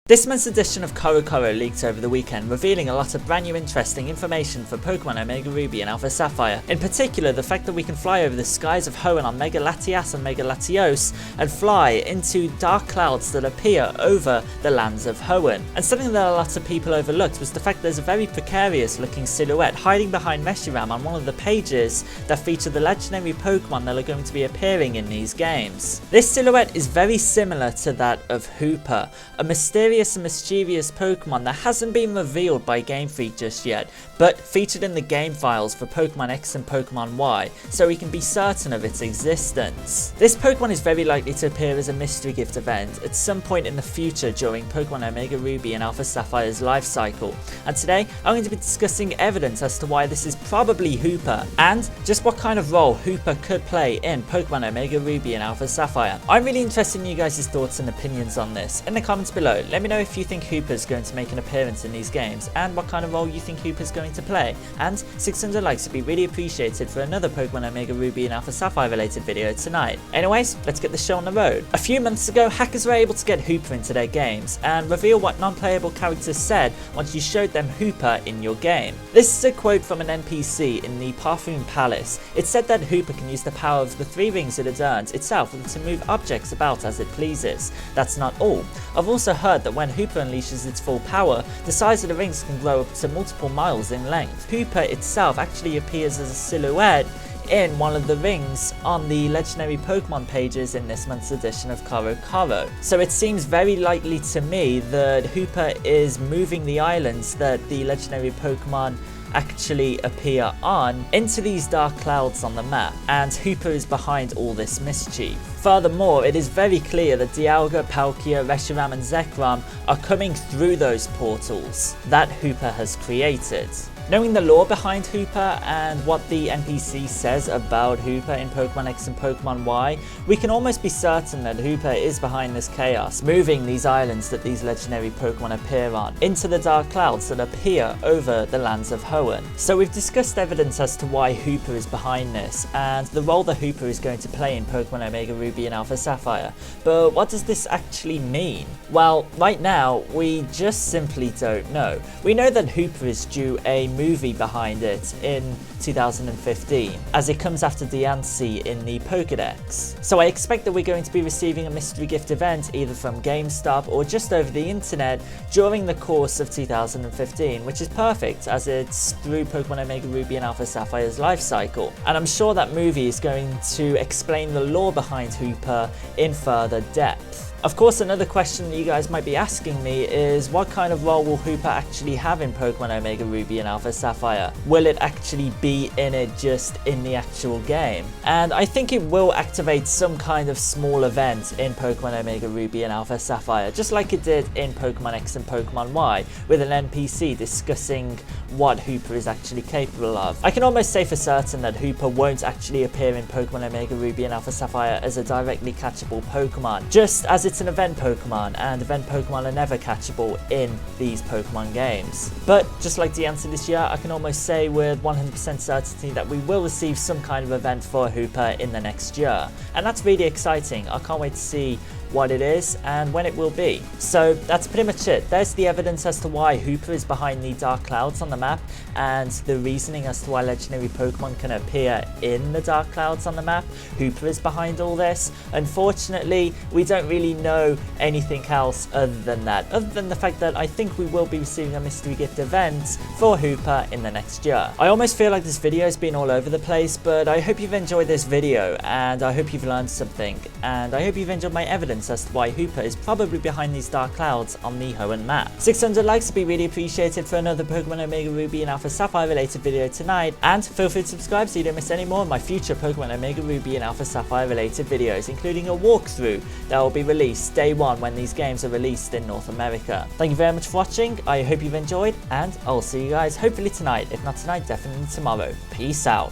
This month's edition of Corocoro leaked over the weekend, revealing a lot of brand new interesting information for Pokemon Omega Ruby and Alpha Sapphire. In particular, the fact that we can fly over the skies of Hoenn on Mega Latias and Mega Latios, and fly into dark clouds that appear over the lands of Hoenn. And something that a lot of people overlooked was the fact that there's a very precarious looking silhouette hiding behind Reshiram on one of the pages that feature the legendary Pokemon that are going to be appearing in these games. This silhouette is very similar to that of Hoopa, a mysterious and mischievous Pokemon that hasn't been revealed by Game Freak just yet, but featured in the game files for Pokemon X and Pokemon Y, so we can be certain of its existence. This Pokemon is very likely to appear as a mystery gift event at some point in the future during Pokemon Omega Ruby and Alpha Sapphire's life cycle, and today I'm going to be discussing evidence as to why this is probably Hoopa, and just what kind of role Hoopa could play in Pokemon Omega Ruby and Alpha Sapphire. I'm really interested in you guys' thoughts and opinions on this. In the comments below, let me know if you think Hoopa is going to make an appearance in these games, and what kind of role you think Hoopa is going to play. And 600 likes would be really appreciated for another Pokemon Omega Ruby and Alpha Sapphire related video tonight. Anyways, let's get the show on the road. A few months ago, hackers were able to get Hoopa into their games and reveal what non-playable characters said once you showed them Hoopa in your game. This is a quote from an NPC in the Parfum Palace. It said that Hoopa can use the power of the 3 rings it had earned itself to move objects about as it pleases. That's not all. I've also heard that when Hoopa unleashes its full power, the size of the rings can grow up to multiple miles in length. Hoopa itself actually appears as a silhouette in one of the rings on the legendary Pokemon pages in this month's edition of Corocoro. So it seems very likely to me that Hoopa is moving the islands that the legendary Pokemon actually appear on into these dark clouds on the map, and Hoopa is behind all this mischief. Furthermore, it is very clear that Dialga, Palkia, Reshiram and Zekrom are coming through those portals that Hoopa has created. Knowing the lore behind Hoopa and what the NPC says about Hoopa in Pokemon X and Pokemon Y, we can almost be certain that Hoopa is behind this chaos, moving these islands that these legendary Pokemon appear on into the dark clouds that appear over the lands of Hoenn. So we've discussed evidence as to why Hoopa is behind this and the role that Hoopa is going to play in Pokemon Omega Ruby and Alpha Sapphire. But what does this actually mean? Well, right now we just simply don't know. We know that Hoopa is due a movie behind it in 2015, as it comes after Diancie in the Pokédex. So I expect that we're going to be receiving a mystery gift event either from GameStop or just over the internet during the course of 2015, which is perfect as it's through Pokemon Omega Ruby and Alpha Sapphire's life cycle. And I'm sure that movie is going to explain the lore behind Hoopa in further depth. Of course, another question that you guys might be asking me is what kind of role will Hoopa actually have in Pokemon Omega Ruby and Alpha Sapphire? Will it actually be in it just in the actual game? And I think it will activate some kind of small event in Pokemon Omega Ruby and Alpha Sapphire, just like it did in Pokemon X and Pokemon Y, with an NPC discussing what Hoopa is actually capable of. I can almost say for certain that Hoopa won't actually appear in Pokemon Omega Ruby and Alpha Sapphire as a directly catchable Pokemon, just as it's an event Pokemon, and event Pokemon are never catchable in these Pokemon games. But just like the answer this year, I can almost say with 100% certainty that we will receive some kind of event for Hoopa in the next year, and that's really exciting. I can't wait to see what it is and when it will be. So that's pretty much it. There's the evidence as to why Hoopa is behind the dark clouds on the map, and the reasoning as to why legendary Pokemon can appear in the dark clouds on the map. Hoopa is behind all this. Unfortunately, we don't really know anything else other than that, other than the fact that I think we will be receiving a mystery gift event for Hoopa in the next year. I almost feel like this video has been all over the place, but I hope you've enjoyed this video, and I hope you've learned something, and I hope you've enjoyed my evidence as to why Hoopa is probably behind these dark clouds on the Hoenn map. 600 likes would be really appreciated for another Pokemon Omega Ruby and Alpha Sapphire related video tonight, and feel free to subscribe so you don't miss any more of my future Pokemon Omega Ruby and Alpha Sapphire related videos, including a walkthrough that will be released day 1 when these games are released in North America. Thank you very much for watching, I hope you've enjoyed, and I'll see you guys hopefully tonight, if not tonight, definitely tomorrow. Peace out.